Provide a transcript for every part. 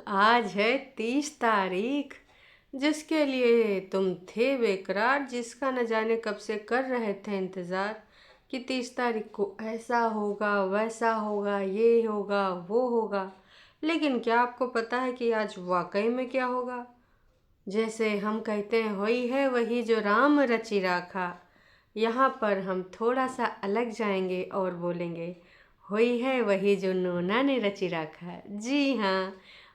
आज है 30 तारीख। जिसके लिए तुम थे बेकरार, जिसका न जाने कब से कर रहे थे इंतज़ार कि 30 तारीख को ऐसा होगा, वैसा होगा, ये होगा, वो होगा। लेकिन क्या आपको पता है कि आज वाकई में क्या होगा? जैसे हम कहते हैं, होई है वही जो राम रचि राखा। यहाँ पर हम थोड़ा सा अलग जाएंगे और बोलेंगे, होई है वही जो नोना ने रचि राखा। जी हाँ,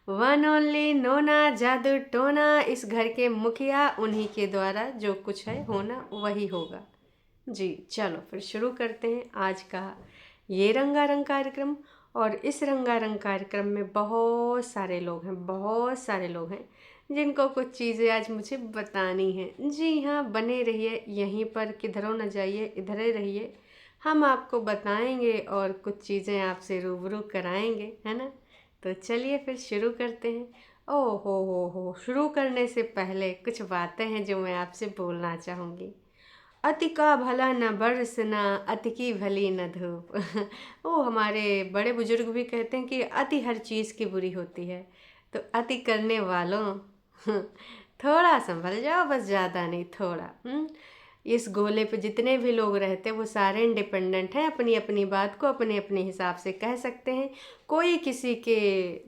वन ओनली नोना जादू टोना, इस घर के मुखिया, उन्हीं के द्वारा जो कुछ है होना वही होगा। जी चलो फिर शुरू करते हैं आज का ये रंगारंग कार्यक्रम। और इस रंगारंग कार्यक्रम में बहुत सारे लोग हैं, बहुत सारे लोग हैं जिनको कुछ चीज़ें आज मुझे बतानी हैं। जी हाँ, बने रहिए यहीं पर, किधरों न जाइए, इधर ही रहिए। हम आपको बताएंगे और कुछ चीज़ें आपसे रूबरू कराएंगे, है ना। तो चलिए फिर शुरू करते हैं। ओ हो, शुरू करने से पहले कुछ बातें हैं जो मैं आपसे बोलना चाहूँगी। अति का भला न बरसना, अति की भली न धूप। ओ हमारे बड़े बुजुर्ग भी कहते हैं कि अति हर चीज़ की बुरी होती है। तो अति करने वालों, थोड़ा संभल जाओ, बस ज़्यादा नहीं, थोड़ा। इस गोले पे जितने भी लोग रहते हैं वो सारे इंडिपेंडेंट हैं, अपनी अपनी बात को अपने अपने हिसाब से कह सकते हैं। कोई किसी के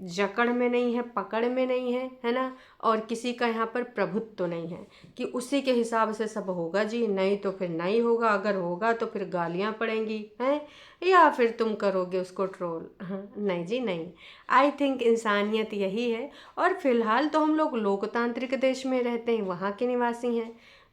जकड़ में नहीं है, पकड़ में नहीं है ना। और किसी का यहाँ पर प्रभुत्व तो नहीं है कि उसी के हिसाब से सब होगा। जी नहीं तो फिर नहीं होगा, अगर होगा तो फिर गालियाँ पड़ेंगी हैं, या फिर तुम करोगे उसको ट्रोल। हाँ, नहीं जी नहीं। आई थिंक इंसानियत यही है। और फिलहाल तो हम लोग लोकतांत्रिक देश में रहते हैं, वहाँ के निवासी हैं।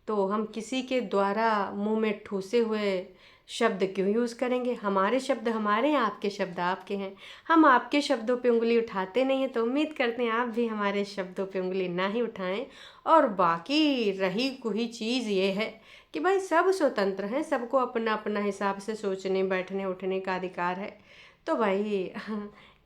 तो हम किसी के द्वारा मुंह में ठूसे हुए शब्द क्यों यूज़ करेंगे? हमारे शब्द हमारे हैं, आपके शब्द आपके हैं। हम आपके शब्दों पे उंगली उठाते नहीं हैं, तो उम्मीद करते हैं आप भी हमारे शब्दों पे उंगली ना ही उठाएं। और बाकी रही कोई चीज़ ये है कि भाई सब स्वतंत्र हैं, सबको अपना अपना हिसाब से सोचने बैठने उठने का अधिकार है। तो भाई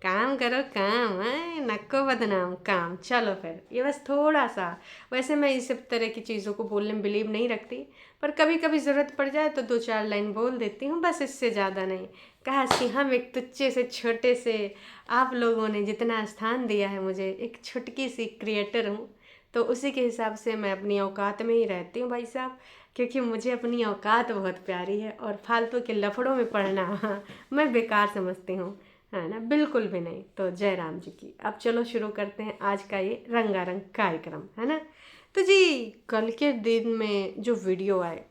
काम करो काम है, नको बदनाम काम। चलो फिर ये बस थोड़ा सा, वैसे मैं इस सब तरह की चीज़ों को बोलने में बिलीव नहीं रखती, पर कभी कभी ज़रूरत पड़ जाए तो 2-4 लाइन बोल देती हूँ, बस इससे ज़्यादा नहीं। कहा कि हम एक तुच्चे से छोटे से, आप लोगों ने जितना स्थान दिया है मुझे, एक छुटकी सी क्रिएटर हूँ, तो उसी के हिसाब से मैं अपनी औकात में ही रहती हूँ भाई साहब। क्योंकि मुझे अपनी औकात बहुत प्यारी है और फालतू के लफड़ों में पड़ना मैं बेकार समझती हूँ, है ना, बिल्कुल भी नहीं। तो जय राम जी की। अब चलो शुरू करते हैं आज का ये रंगारंग कार्यक्रम, है ना। तो जी कल के दिन में जो वीडियो आए,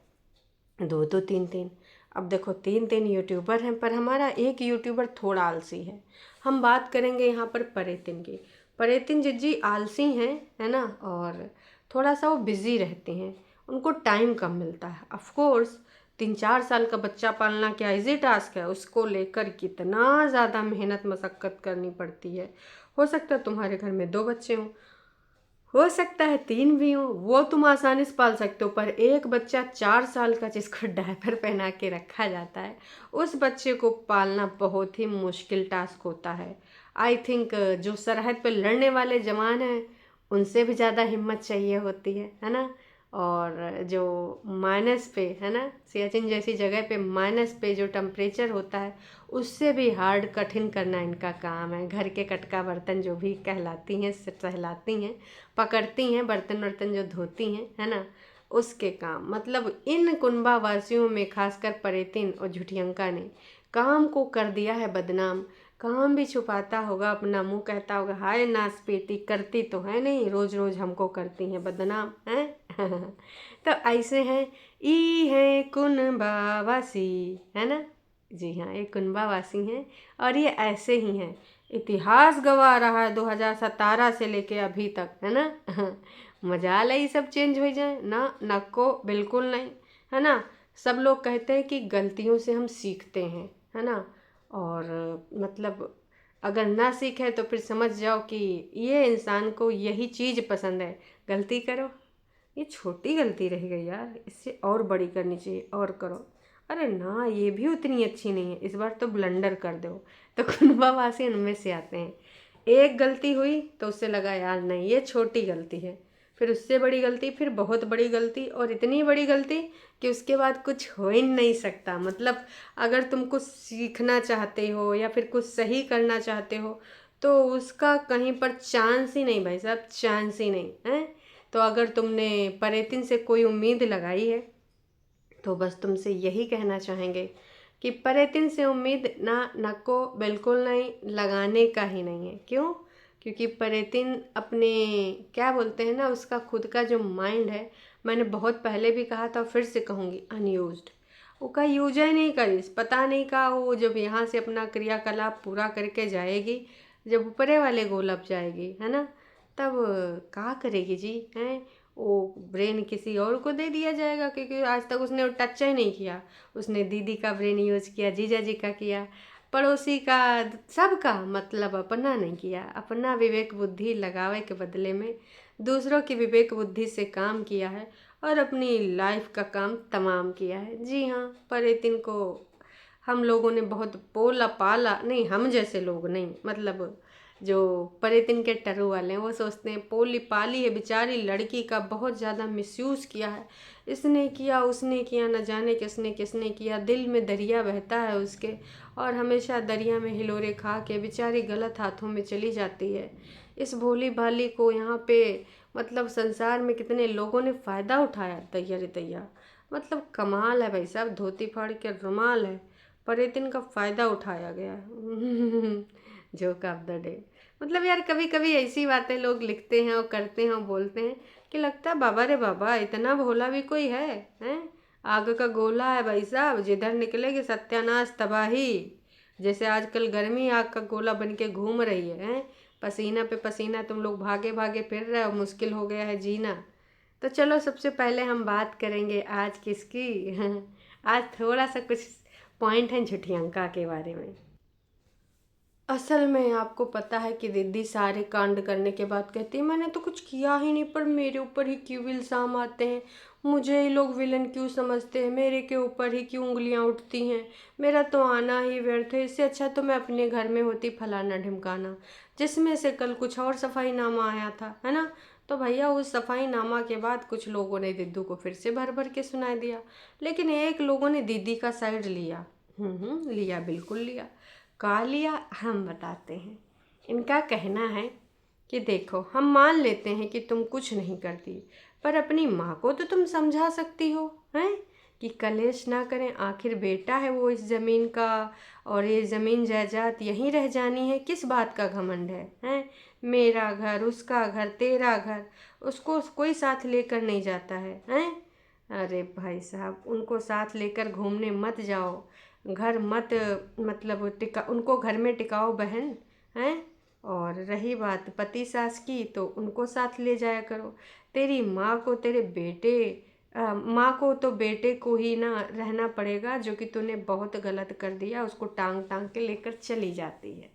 दो दो तीन तीन, अब देखो 3-3 यूट्यूबर हैं, पर हमारा एक यूट्यूबर थोड़ा आलसी है। हम बात करेंगे यहाँ पर परेतिन की। परेतिन जी आलसी हैं, है ना, और थोड़ा सा वो बिज़ी रहती हैं, उनको टाइम कम मिलता है। ऑफ कोर्स 3-4 साल का बच्चा पालना क्या इजी टास्क है, उसको लेकर कितना ज़्यादा मेहनत मशक्क़त करनी पड़ती है। हो सकता है तुम्हारे घर में 2 बच्चे हों, हो सकता है 3 भी हों, वो तुम आसानी से पाल सकते हो। पर एक बच्चा 4 साल का जिसको डायपर पहना के रखा जाता है, उस बच्चे को पालना बहुत ही मुश्किल टास्क होता है। आई थिंक जो सरहद पे लड़ने वाले जवान हैं उनसे भी ज़्यादा हिम्मत चाहिए होती है ना। और जो माइनस पे, है ना, सियाचिन जैसी जगह पे माइनस पे जो टेम्परेचर होता है, उससे भी हार्ड कठिन करना इनका काम है। घर के कटका बर्तन जो भी कहलाती हैं, सहलाती हैं, पकड़ती हैं, बर्तन वर्तन जो धोती हैं, है ना, उसके काम। मतलब इन कुनबा वासियों में खासकर परेतिन और झुठियंका ने काम को कर दिया है बदनाम। काम भी छुपाता होगा, अपना मुंह कहता होगा हाय नासपेटी, करती तो है नहीं, रोज रोज हमको करती हैं बदनाम हैं। तो ऐसे हैं, ई है कुनबा वासी, है ना। जी हाँ, ये कुनबा वासी हैं और ये ऐसे ही हैं। इतिहास गवा रहा है 2017 से लेके अभी तक, है ना। मजाल है ये सब चेंज हो जाए ना, नको बिल्कुल नहीं, है ना। सब लोग कहते हैं कि गलतियों से हम सीखते हैं, है ना। और मतलब अगर ना सीखे तो फिर समझ जाओ कि ये इंसान को यही चीज़ पसंद है, गलती करो। ये छोटी गलती रह गई यार, इससे और बड़ी करनी चाहिए, और करो। अरे ना, ये भी उतनी अच्छी नहीं है, इस बार तो ब्लंडर कर दो। तो कुनबा वासी उनमें से आते हैं। एक गलती हुई तो उससे लगा यार नहीं ये छोटी गलती है, फिर उससे बड़ी गलती, फिर बहुत बड़ी गलती, और इतनी बड़ी गलती कि उसके बाद कुछ हो ही नहीं सकता। मतलब अगर तुम कुछ सीखना चाहते हो या फिर कुछ सही करना चाहते हो तो उसका कहीं पर चांस ही नहीं भाई साहब, चांस ही नहीं है। तो अगर तुमने परेतिन से कोई उम्मीद लगाई है तो बस तुमसे यही कहना चाहेंगे कि परेतिन से उम्मीद ना नको, बिल्कुल नहीं, लगाने का ही नहीं है। क्यों? क्योंकि परेतिन अपने क्या बोलते हैं ना, उसका खुद का जो माइंड है, मैंने बहुत पहले भी कहा था, फिर से कहूँगी, अनयूज्ड। वो का यूज ही नहीं करीस, पता नहीं का वो जब यहाँ से अपना क्रियाकलाप पूरा करके जाएगी, जब ऊपरे वाले गोलप जाएगी, है ना, तब क्या करेगी जी, हैं? वो ब्रेन किसी और को दे दिया जाएगा, क्योंकि आज तक उसने टच ही नहीं किया। उसने दीदी का ब्रेन यूज किया, जीजा जी का किया, पड़ोसी का, सबका, मतलब अपना नहीं किया। अपना विवेक बुद्धि लगावे के बदले में दूसरों की विवेक बुद्धि से काम किया है और अपनी लाइफ का काम तमाम किया है। जी हाँ, परेतिन को हम लोगों ने बहुत पोला पाला नहीं, हम जैसे लोग नहीं, मतलब जो परेतिन के टरू वाले हैं वो सोचते हैं पोली पाली है बेचारी लड़की का, बहुत ज़्यादा मिसयूज़ किया है, इसने किया उसने किया, न जाने किसने किसने किया, दिल में दरिया बहता है उसके, और हमेशा दरिया में हिलोरे खा के बेचारी गलत हाथों में चली जाती है। इस भोली भाली को यहाँ पे, मतलब संसार में कितने लोगों ने फ़ायदा उठाया, दैया रे दैया, मतलब कमाल है भाई साहब, धोती फाड़ के रुमाल है, परेतिन का फ़ायदा उठाया गया है। Joke of the day. मतलब यार कभी कभी ऐसी बातें लोग लिखते हैं और करते हैं और बोलते हैं कि लगता है बाबा रे बाबा, इतना भोला भी कोई है, हैं? आग का गोला है भाई साहब, जिधर निकलेगी सत्यानाश तबाही। जैसे आजकल गर्मी आग का गोला बन के घूम रही है, हैं? पसीना पे पसीना तुम लोग भागे भागे फिर रहे हो, मुश्किल हो गया है जीना। तो चलो सबसे पहले हम बात करेंगे आज किसकी। आज थोड़ा सा कुछ पॉइंट हैं झुठियंका के बारे में। असल में आपको पता है कि दीदी सारे कांड करने के बाद कहती है मैंने तो कुछ किया ही नहीं, पर मेरे ऊपर ही क्यों इल्ज़ाम आते हैं, मुझे ही लोग विलन क्यों समझते हैं, मेरे के ऊपर ही क्यों उंगलियां उठती हैं, मेरा तो आना ही व्यर्थ है, इससे अच्छा तो मैं अपने घर में होती फलाना ढिमकाना, जिसमें से कल कुछ और सफाईनामा आया था, है ना। तो भैया उस सफाईनामा के बाद कुछ लोगों ने दीदू को फिर से भर भर के सुना दिया, लेकिन एक लोगों ने दीदी का साइड लिया। लिया, बिल्कुल लिया। का लिया, हम बताते हैं। इनका कहना है कि देखो, हम मान लेते हैं कि तुम कुछ नहीं करती, पर अपनी माँ को तो तुम समझा सकती हो, हैं, कि कलेश ना करें, आखिर बेटा है वो इस ज़मीन का, और ये ज़मीन जायदाद यहीं रह जानी है, किस बात का घमंड है, हैं? मेरा घर, उसका घर, तेरा घर, उसको कोई साथ लेकर नहीं जाता है, हैं? अरे भाई साहब, उनको साथ लेकर घूमने मत जाओ, घर मत, मतलब टिका, उनको घर में टिकाओ बहन, हैं। और रही बात पति सास की, तो उनको साथ ले जाया करो। तेरी माँ को तेरे बेटे, माँ को तो बेटे को ही ना रहना पड़ेगा, जो कि तूने बहुत गलत कर दिया, उसको टांग टांग के लेकर चली जाती है।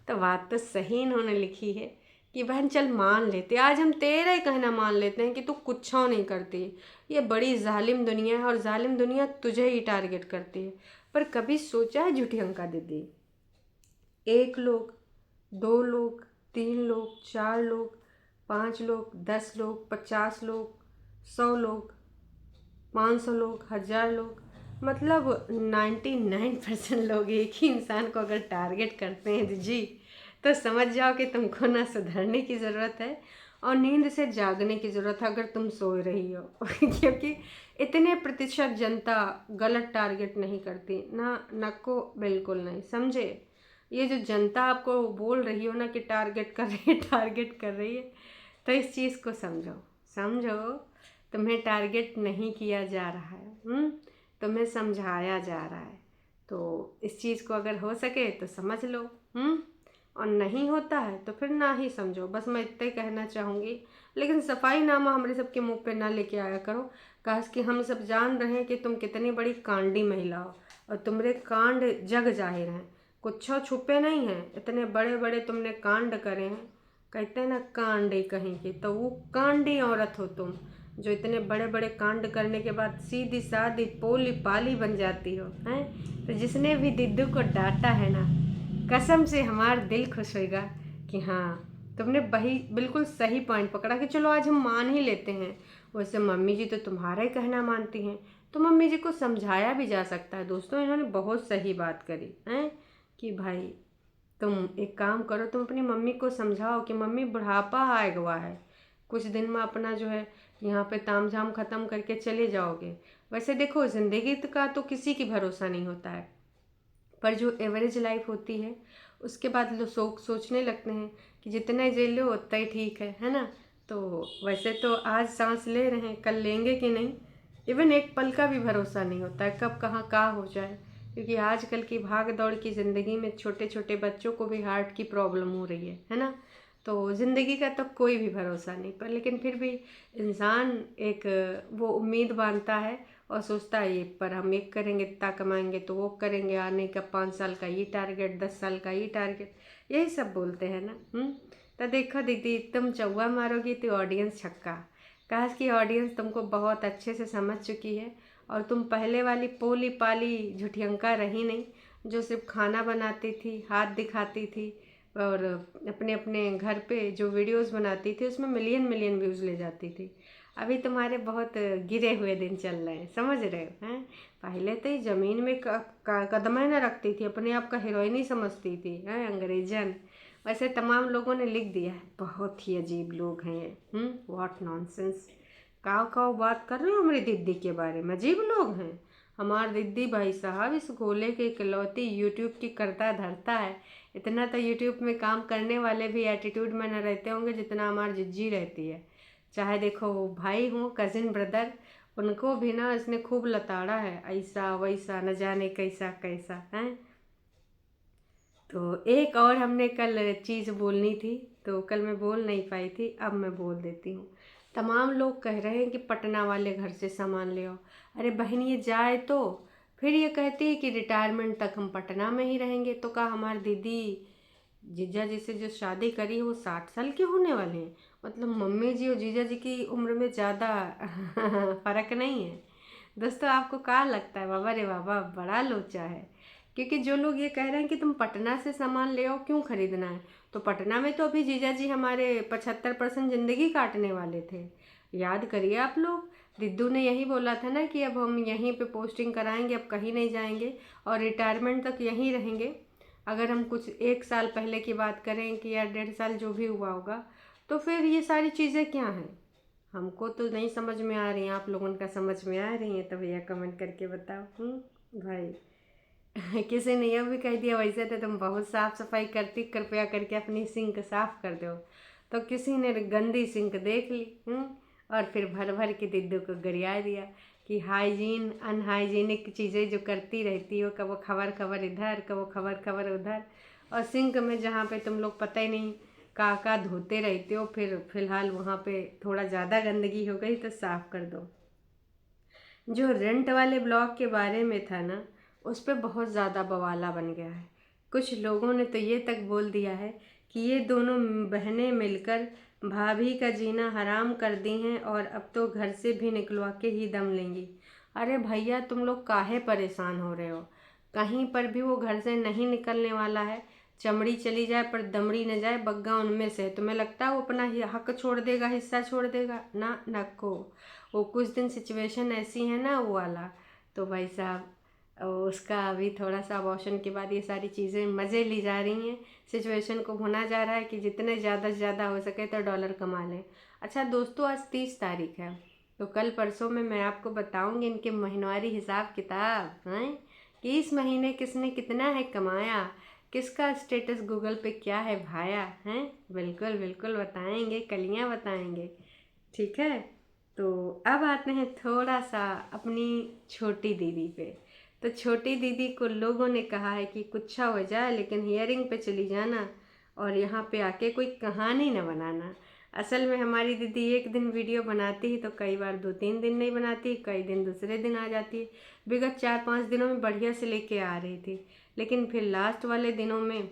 तो बात तो सही इन्होंने लिखी है कि बहन चल मान लेते, आज हम तेरा ही कहना मान लेते हैं कि तू कुछ नहीं करती। ये बड़ी जालिम दुनिया है और जालिम दुनिया तुझे ही टारगेट करती है। पर कभी सोचा है झूठियंका दीदी, एक लोग, दो लोग, तीन लोग, चार लोग, 5 लोग, 10 लोग, 50 लोग, 100 लोग, 500 लोग, 1000 लोग, मतलब 99% लोग एक ही इंसान को अगर टारगेट करते हैं जी, तो समझ जाओ कि तुमको ना सुधरने की ज़रूरत है और नींद से जागने की ज़रूरत है, अगर तुम सो रही हो। क्योंकि इतने प्रतिशत जनता गलत टारगेट नहीं करती ना, नको, बिल्कुल नहीं, समझे। ये जो जनता आपको बोल रही हो ना कि टारगेट कर रही है, टारगेट कर रही है, तो इस चीज़ को समझो, समझो, तुम्हें टारगेट नहीं किया जा रहा है, तुम्हें समझाया जा रहा है। तो इस चीज़ को अगर हो सके तो समझ लो, और नहीं होता है तो फिर ना ही समझो, बस मैं इतना ही कहना चाहूँगी। लेकिन सफाईनामा हमारे सबके मुंह पे ना लेके आया करो, काश कि हम सब जान रहे हैं कि तुम कितनी बड़ी कांडी महिला हो और तुम्हारे कांड जग जाहिर हैं, कुछ छुपे नहीं हैं, इतने बड़े बड़े तुमने कांड करे हैं। कहते हैं ना कांडी कहीं की, तो वो कांडी औरत हो तुम, जो इतने बड़े बड़े कांड करने के बाद सीधी सादी पोली पाली बन जाती हो, हैं। तो जिसने भी दिद्दू को डांटा है ना, कसम से हमारा दिल खुश होगा कि हाँ, तुमने वही बिल्कुल सही पॉइंट पकड़ा कि चलो आज हम मान ही लेते हैं। वैसे मम्मी जी तो तुम्हारा ही कहना मानती हैं, तो मम्मी जी को समझाया भी जा सकता है। दोस्तों, इन्होंने बहुत सही बात करी हैं कि भाई तुम एक काम करो, तुम अपनी मम्मी को समझाओ कि मम्मी बुढ़ापा आए हुआ है, कुछ दिन में अपना जो है यहाँ पे ताम झाम ख़त्म करके चले जाओगे। वैसे देखो, ज़िंदगी का तो किसी की भरोसा नहीं होता है, पर जो एवरेज लाइफ होती है उसके बाद लोग सोचने लगते हैं कि जितना ही जेल लो उतना ही ठीक है ना। तो वैसे तो आज सांस ले रहे हैं, कल लेंगे कि नहीं, इवन एक पल का भी भरोसा नहीं होता है कब कहाँ का हो जाए। क्योंकि आजकल की भाग दौड़ की ज़िंदगी में छोटे छोटे बच्चों को भी हार्ट की प्रॉब्लम हो रही है ना। तो ज़िंदगी का तो कोई भी भरोसा नहीं, पर लेकिन फिर भी इंसान एक वो उम्मीद बांधता है और सोचता है ये पर हम एक करेंगे इतना कमाएंगे, तो वो करेंगे आने का 5 साल का ये टारगेट, 10 साल का ये टारगेट, यही सब बोलते हैं ना। तो देखो दीदी, तुम चौवा मारोगी तो ऑडियंस छक्का। काश की ऑडियंस तुमको बहुत अच्छे से समझ चुकी है और तुम पहले वाली पोली पाली झुठियंका रही नहीं, जो सिर्फ खाना बनाती थी, हाथ दिखाती थी और अपने अपने घर पे जो वीडियोस बनाती थी उसमें मिलियन मिलियन व्यूज़ ले जाती थी। अभी तुम्हारे बहुत गिरे हुए दिन चल रहे हैं, समझ रहे हो हैं। पहले तो ये ज़मीन में कदम ही ना रखती थी, अपने आप का हीरोइन ही समझती थी हैं, अंग्रेजन। वैसे तमाम लोगों ने लिख दिया है, बहुत ही अजीब लोग हैं ये। व्हाट नॉनसेंस, काव काव बात कर रहे हो हमारी दीदी के बारे में, अजीब लोग हैं। हमार दीदी भाई साहब इस गोले के इकलौती यूट्यूब की करता धरता है। इतना तो यूट्यूब में काम करने वाले भी एटीट्यूड में न रहते होंगे जितना हमारी जिज्जी रहती है। चाहे देखो वो भाई हों, कज़िन ब्रदर, उनको भी ना इसने खूब लताड़ा है, ऐसा वैसा न जाने कैसा कैसा है। तो एक और हमने कल चीज़ बोलनी थी, तो कल मैं बोल नहीं पाई थी, अब मैं बोल देती हूँ। तमाम लोग कह रहे हैं कि पटना वाले घर से सामान ले आओ। अरे बहन, ये जाए तो फिर ये कहती है कि रिटायरमेंट तक हम पटना में ही रहेंगे। तो कहा हमारी दीदी जीजा जी से जो शादी करी है वो 60 साल के होने वाले हैं, मतलब मम्मी जी और जीजा जी की उम्र में ज़्यादा फर्क नहीं है। दोस्तों, आपको क्या लगता है? बाबा रे बाबा, बड़ा लोचा है। क्योंकि जो लोग ये कह रहे हैं कि तुम पटना से सामान ले आओ, क्यों खरीदना है, तो पटना में तो अभी जीजा जी हमारे 75% ज़िंदगी काटने वाले थे। याद करिए आप लोग, दिद्दू ने यही बोला था ना कि अब हम यहीं पे पोस्टिंग कराएंगे, अब कहीं नहीं जाएंगे और रिटायरमेंट तक यहीं रहेंगे। अगर हम कुछ 1 साल पहले की बात करें कि या 1.5 साल जो भी हुआ होगा, तो फिर ये सारी चीज़ें क्या हैं, हमको तो नहीं समझ में आ रही हैं। आप लोगों का समझ में आ रही हैं तो भैया कमेंट करके बताओ। भाई किसी ने यह भी कह दिया वैसे तो तुम बहुत साफ़ सफाई करती, कृपया करके अपनी सिंक साफ़ कर दो। तो किसी ने गंदी सिंक देख ली और फिर भर भर के दिद्दू को गरिया दिया कि हाइजीन अनहाइजीनिक चीज़ें जो करती रहती हो, कब खबर खबर इधर, कब खबर खबर उधर, और सिंक में जहाँ पे तुम लोग पता ही नहीं का धोते रहते हो, फिर फिलहाल वहाँ पे थोड़ा ज़्यादा गंदगी हो गई तो साफ़ कर दो। जो रेंट वाले ब्लॉक के बारे में था ना, उस पर बहुत ज़्यादा बवाला बन गया है। कुछ लोगों ने तो ये तक बोल दिया है कि ये दोनों बहनें मिलकर भाभी का जीना हराम कर दी हैं और अब तो घर से भी निकलवा के ही दम लेंगी। अरे भैया, तुम लोग काहे परेशान हो रहे हो? कहीं पर भी वो घर से नहीं निकलने वाला है। चमड़ी चली जाए पर दमड़ी न जाए, बग्गा उनमें से है। तुम्हें लगता है वो अपना हक छोड़ देगा, हिस्सा छोड़ देगा? ना नको। वो कुछ दिन सिचुएशन ऐसी है ना वो वाला, तो भाई साहब उसका अभी थोड़ा सा अबॉर्शन के बाद ये सारी चीज़ें मज़े ली जा रही हैं। सिचुएशन को होना जा रहा है कि जितने ज़्यादा से ज़्यादा हो सके तो डॉलर कमा लें। अच्छा दोस्तों, आज 30 तारीख है, तो कल परसों में मैं आपको बताऊंगी इनके महीनवारी हिसाब किताब हैं कि इस महीने किसने कितना है कमाया, किसका स्टेटस गूगल पे क्या है भाया हैं। बिल्कुल बिल्कुल बताएंगे, कलियाँ बताएंगे, ठीक है। तो अब आते हैं थोड़ा सा अपनी छोटी दीदी पे। तो छोटी दीदी को लोगों ने कहा है कि कुछ हो जाए लेकिन हियरिंग पे चली जाना और यहाँ पे आके कोई कहानी न बनाना। असल में हमारी दीदी एक दिन वीडियो बनाती है तो कई बार 2-3 दिन नहीं बनाती, कई दिन दूसरे दिन आ जाती है। विगत 4-5 दिनों में बढ़िया से लेके आ रही थी, लेकिन फिर लास्ट वाले दिनों में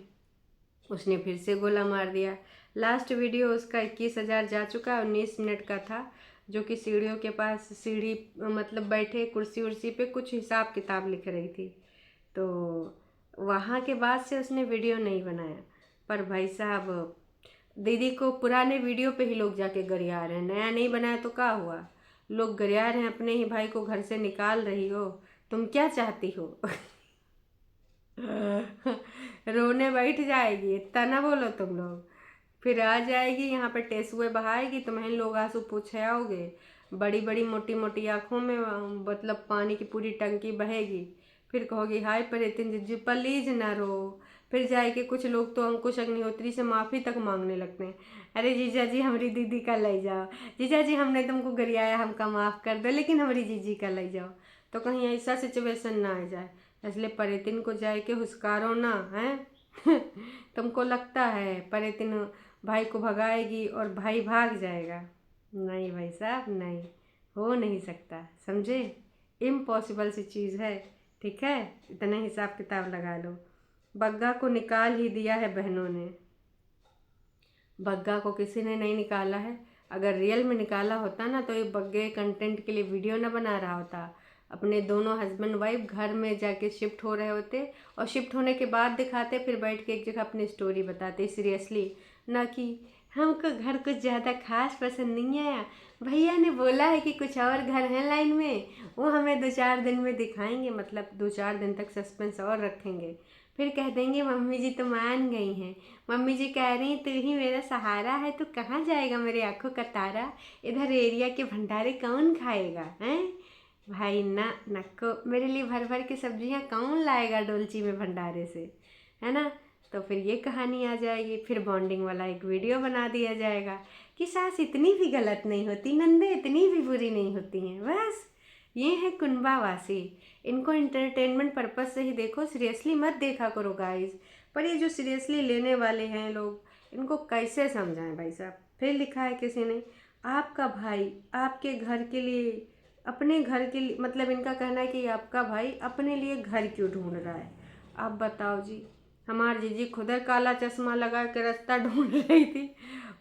उसने फिर से गोला मार दिया। लास्ट वीडियो उसका 21,000 जा चुका है, 19 मिनट का था, जो कि सीढ़ियों के पास सीढ़ी मतलब बैठे कुर्सी उर्सी पे कुछ हिसाब किताब लिख रही थी। तो वहाँ के बाद से उसने वीडियो नहीं बनाया। पर भाई साहब, दीदी को पुराने वीडियो पे ही लोग जाके गरिया रहे हैं, नया नहीं बनाया तो क्या हुआ? लोग गरिया रहे हैं, अपने ही भाई को घर से निकाल रही हो, तुम क्या चाहती हो? रोने बैठ जाएगी, इतना ना बोलो तुम लोग। फिर आ जाएगी यहाँ पे टेसुए बहाएगी, तुम्हें लोग आंसू पूछे आओगे। बड़ी बड़ी मोटी मोटी आँखों में मतलब पानी की पूरी टंकी बहेगी। फिर कहोगी हाय परितिन जीजू प्लीज ना रो। फिर जाके कुछ लोग तो अंकुश अग्निहोत्री से माफ़ी तक मांगने लगते हैं। अरे जीजा जी हमारी दीदी का ले जाओ, जीजा जी हमने तुमको गरियाया, हमका माफ़ कर दो, लेकिन हमारी जीजी का ले जाओ। तो कहीं ऐसा सिचुएशन ना आ जाए, इसलिए परितिन को जाए के हुस्कारो ना है। तुमको लगता है परितिन भाई को भगाएगी और भाई भाग जाएगा? नहीं भाई साहब, नहीं, हो नहीं सकता, समझे? इम्पॉसिबल सी चीज़ है, ठीक है? इतना हिसाब किताब लगा लो। बग्गा को निकाल ही दिया है बहनों ने। बग्गा को किसी ने नहीं निकाला है। अगर रियल में निकाला होता ना तो ये बग्गे कंटेंट के लिए वीडियो ना बना रहा होता। अपने दोनों हस्बैंड वाइफ घर में जाके शिफ्ट हो रहे होते और शिफ्ट होने के बाद दिखाते, फिर बैठ के एक जगह अपनी स्टोरी बताते सीरियसली, ना कि हमको घर कुछ ज़्यादा खास पसंद नहीं आया, भैया ने बोला है कि कुछ और घर हैं लाइन में, वो हमें 2-4 दिन में दिखाएंगे, मतलब 2-4 दिन तक सस्पेंस और रखेंगे। फिर कह देंगे मम्मी जी तो मान गई हैं, मम्मी जी कह रही तू ही मेरा सहारा है, तो कहाँ जाएगा मेरे आंखों का तारा, इधर एरिया के भंडारे कौन खाएगा हैं? भाई ना, नको, मेरे लिए भर भर के सब्जियां कौन लाएगा डोलची में भंडारे से, है ना? तो फिर ये कहानी आ जाएगी, फिर बॉन्डिंग वाला एक वीडियो बना दिया जाएगा कि सास इतनी भी गलत नहीं होती, नंदे इतनी भी बुरी नहीं होती हैं। बस ये है कुंबावासी। इनको इंटरटेनमेंट पर्पस से ही देखो, सीरियसली मत देखा करो गाइस। पर ये जो सीरियसली लेने वाले हैं लोग, इनको कैसे समझाएं भाई साहब? फिर लिखा है किसी ने, आपका भाई आपके घर के लिए, अपने घर के लिए, मतलब इनका कहना है कि आपका भाई अपने लिए घर क्यों ढूंढ रहा है। आप बताओ जी, हमार जीजी खुद काला चश्मा लगा के रास्ता ढूंढ रही थी,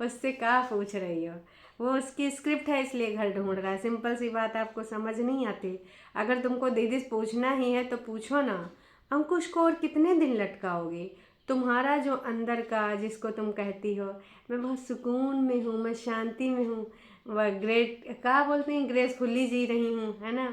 उससे क्या पूछ रही हो? वो उसकी स्क्रिप्ट है इसलिए घर ढूंढ रहा है, सिंपल सी बात, आपको समझ नहीं आती? अगर तुमको दीदी से पूछना ही है तो पूछो ना, अंकुश को और कितने दिन लटकाओगे? तुम्हारा जो अंदर का, जिसको तुम कहती हो मैं बहुत सुकून में हूँ, मैं शांति में हूँ, वह ग्रेट क्या बोलते हैं, ग्रेसफुली जी रही हूँ, है ना?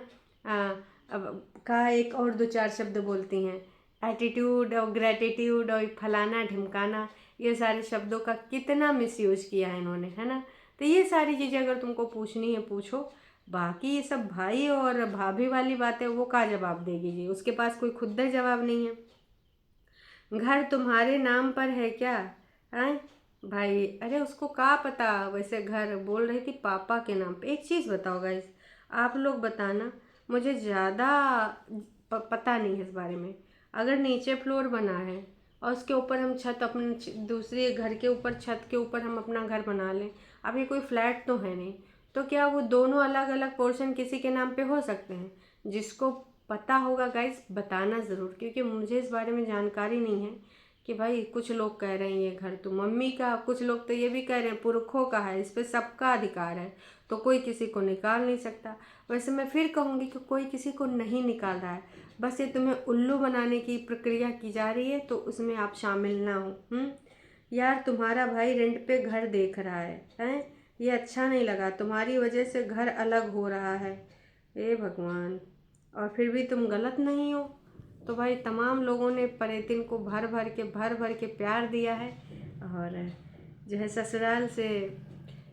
अब का एक और 2-4 शब्द बोलती हैं, एटीट्यूड और ग्रेटिट्यूड और फलाना ढिमकाना, ये सारे शब्दों का कितना मिसयूज किया है इन्होंने, है ना? तो ये सारी चीज़ें अगर तुमको पूछनी है पूछो। बाकी ये सब भाई और भाभी वाली बातें वो का जवाब देगी जी, उसके पास कोई खुद जवाब नहीं है। घर तुम्हारे नाम पर है क्या? हैं भाई? अरे उसको का पता, वैसे घर बोल रही थी पापा के नाम पे। एक चीज़ बताओ गाइस, आप लोग बताना, मुझे ज़्यादा पता नहीं है इस बारे में। अगर नीचे फ्लोर बना है और उसके ऊपर हम छत, अपने दूसरे घर के ऊपर छत के ऊपर हम अपना घर बना लें, अब ये कोई फ्लैट तो है नहीं, तो क्या वो दोनों अलग अलग पोर्शन किसी के नाम पे हो सकते हैं? जिसको पता होगा गाइस बताना ज़रूर, क्योंकि मुझे इस बारे में जानकारी नहीं है। कि भाई कुछ लोग कह रहे हैं ये घर तो मम्मी का, कुछ लोग तो ये भी कह रहे हैं पुरखों का है, इस पर सबका अधिकार है, तो कोई किसी को निकाल नहीं सकता। वैसे मैं फिर कहूँगी कि कोई किसी को नहीं निकाल रहा है, बस ये तुम्हें उल्लू बनाने की प्रक्रिया की जा रही है, तो उसमें आप शामिल ना हो। यार तुम्हारा भाई रेंट पे घर देख रहा है, हैं? ये अच्छा नहीं लगा, तुम्हारी वजह से घर अलग हो रहा है। हे भगवान, और फिर भी तुम गलत नहीं हो। तो भाई तमाम लोगों ने परितिन को भर भर के प्यार दिया है, और जो है ससुराल से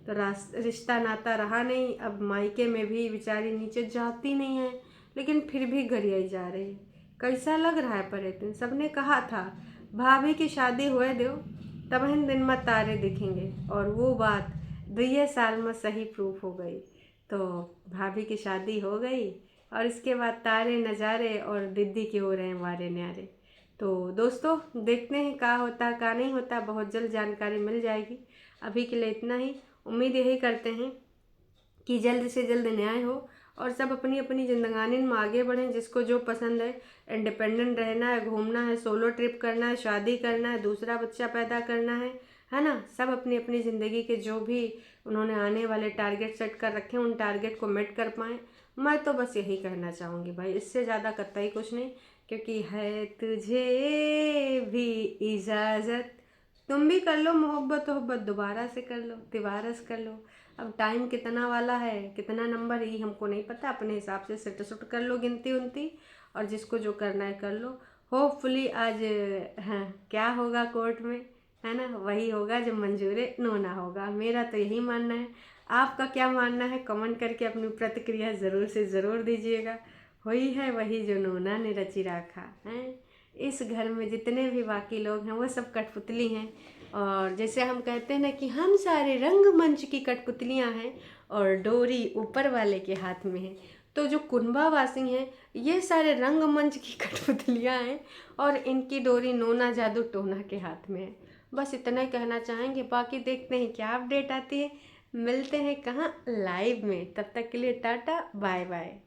तो रिश्ता नाता रहा नहीं, अब मायके में भी बेचारी नीचे जाती नहीं है, लेकिन फिर भी गरियाई जा रही है। कैसा लग रहा है परितिन? सबने कहा था भाभी की शादी हुए दो, तब इन दिन में तारे दिखेंगे, और वो बात 2 साल में सही प्रूफ हो गई। तो भाभी की शादी हो गई, और इसके बाद तारे नज़ारे और दीदी की हो रहे हैं वारे न्यारे। तो दोस्तों देखते हैं क्या होता क्या नहीं होता, बहुत जल्द जानकारी मिल जाएगी। अभी के लिए इतना ही, उम्मीद यही करते हैं कि जल्द से जल्द न्याय हो और सब अपनी अपनी जिंदगानी में आगे बढ़ें। जिसको जो पसंद है, इंडिपेंडेंट रहना है, घूमना है, सोलो ट्रिप करना है, शादी करना है, दूसरा बच्चा पैदा करना है ना? सब अपनी अपनी ज़िंदगी के जो भी उन्होंने आने वाले टारगेट सेट कर रखे हैं, उन टारगेट को मेट कर पाएँ। मैं तो बस यही कहना चाहूँगी भाई, इससे ज़्यादा कतई कुछ नहीं, क्योंकि है तुझे भी इजाज़त, तुम भी कर लो मोहब्बत वोहब्बत, दोबारा से कर लो, तिवारा से कर लो। अब टाइम कितना वाला है, कितना नंबर, ये हमको नहीं पता, अपने हिसाब से सेट सुट कर लो गिनती उनती, और जिसको जो करना है कर लो। होपफुली आज हाँ क्या होगा कोर्ट में, है ना, वही होगा जो मंजूर नोना होगा। मेरा तो यही मानना है। आपका क्या मानना है कमेंट करके अपनी प्रतिक्रिया ज़रूर से ज़रूर दीजिएगा। हुई है वही जो नोना ने रची राखा है। इस घर में जितने भी बाकी लोग हैं वो सब कठपुतली हैं। और जैसे हम कहते हैं ना कि हम सारे रंगमंच की कठपुतलियाँ हैं और डोरी ऊपर वाले के हाथ में है। तो जो कुंभा वासी हैं ये सारे रंगमंच की कठपुतलियाँ हैं और इनकी डोरी नोना जादू टोना के हाथ में है। बस इतना ही कहना चाहेंगे, बाकी देखते हैं क्या अपडेट आती है। मिलते हैं कहाँ, लाइव में। तब तक के लिए टाटा बाय बाय।